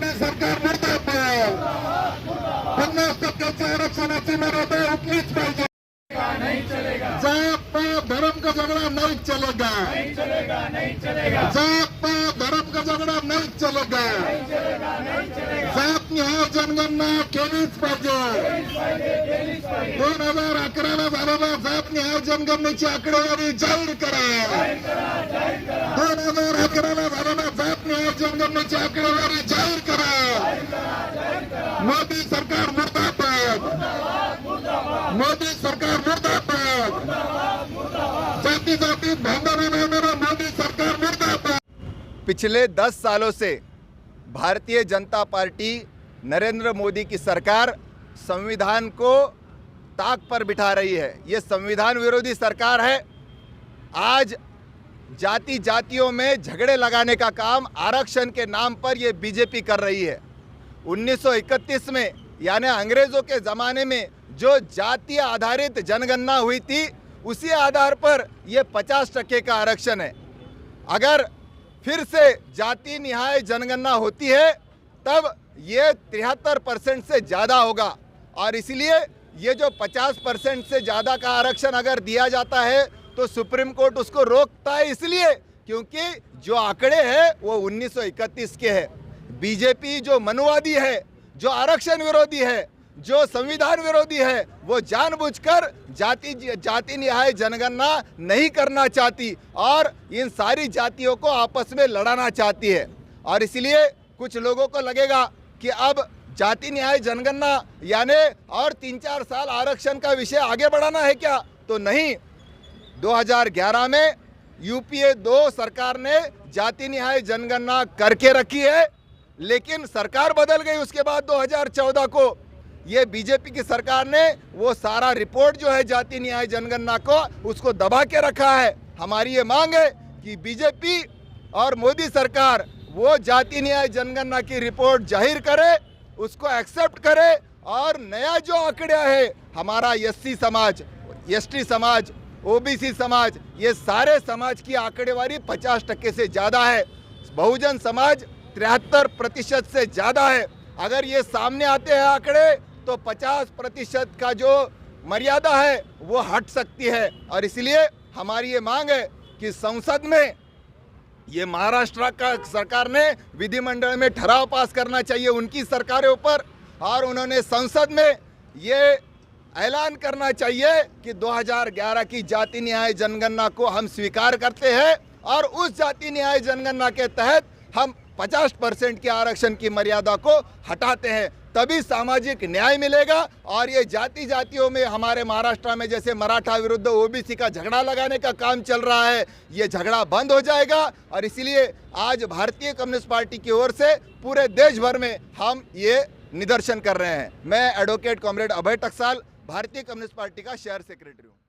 मोदी सरकार मुर्दाबाद. 50% आरक्षणाची मर्यादा उठलीच पाहिजे. जात पात धर्म का झगड़ा नहीं चलेगा. जात पात धर्म का झगड़ा नहीं चलेगा. जात निहाय जनगणना केलीच पाहिजे. 2011ला झालेल्या जात निहाय जनगणनेची आकडेवारी जाहीर करा. 2011ला झालेल्या जात निहाय जनगणनेची आकडेवारी जाहीर करा. मोदी सरकार मुर्दाबाद. मोदी सरकार मुर्दाबाद. जाति जाति भांडा मोदी सरकार मुर्दाबाद. पिछले 10 सालों से भारतीय जनता पार्टी नरेंद्र मोदी की सरकार संविधान को ताक पर बिठा रही है. ये संविधान विरोधी सरकार है. आज जाति जातियों में झगड़े लगाने का काम आरक्षण के नाम पर ये बीजेपी कर रही है. 1931 में यानी अंग्रेजों के ज़माने में जो जातीय आधारित जनगणना हुई थी उसी आधार पर ये 50% का आरक्षण है. अगर फिर से जाति निहाय जनगणना होती है तब ये 73% से ज़्यादा होगा. और इसलिए ये जो 50% से ज़्यादा का आरक्षण अगर दिया जाता है तो सुप्रीम कोर्ट उसको रोकता है, इसलिए क्योंकि जो आंकड़े हैं वो 1931 के हैं. बीजेपी जो मनुवादी है, जो आरक्षण विरोधी है, जो संविधान विरोधी है, वो जानबूझकर जाति निहाय जनगणना नहीं करना चाहती और इन सारी जातियों को आपस में लड़ाना चाहती है. और इसलिए कुछ लोगों को लगेगा कि अब जाति न्याय जनगणना यानी और 3-4 साल आरक्षण का विषय आगे बढ़ाना है क्या? तो नहीं. 2011 में यूपीए 2 सरकार ने जाति न्याय जनगणना करके रखी है, लेकिन सरकार बदल गई. उसके बाद 2014 को ये बीजेपी की सरकार ने वो सारा रिपोर्ट जो है जाति न्याय जनगणना को उसको दबा के रखा है. हमारी ये मांग है कि बीजेपी और मोदी सरकार वो जाति न्याय जनगणना की रिपोर्ट जाहिर करे, उसको एक्सेप्ट करे और नया जो आंकड़ा है हमारा एससी समाज, एसटी समाज, ओबीसी समाज, ये सारे समाज की आंकड़ेवारी 50% से ज़्यादा है. बहुजन समाज 73% से ज़्यादा है. अगर ये सामने आते हैं आंकड़े तो 50% का जो मर्यादा है वो हट सकती है. और इसलिए हमारी ये मांग है कि संसद में ये महाराष्ट्र का सरकार ने विधिमंडल में ठराव पास करना चाहिए उनकी सरकारों ऊपर, और उन्होंने संसद में ये ऐलान करना चाहिए कि 2011 की जाति न्याय जनगणना को हम स्वीकार करते हैं और उस जाति न्याय जनगणना के तहत हम 50% के आरक्षण की मर्यादा को हटाते हैं. तभी सामाजिक न्याय मिलेगा और ये जातियों में हमारे महाराष्ट्र में जैसे मराठा विरुद्ध ओबीसी का झगड़ा लगाने का काम चल रहा है, ये झगड़ा बंद हो जाएगा. और इसलिए आज भारतीय कम्युनिस्ट पार्टी की ओर से पूरे देश भर में हम ये निदर्शन कर रहे हैं. मैं एडवोकेट कॉमरेड अभय टकसाल, भारतीय कम्युनिस्ट पार्टी का शहर सेक्रेटरी हूँ.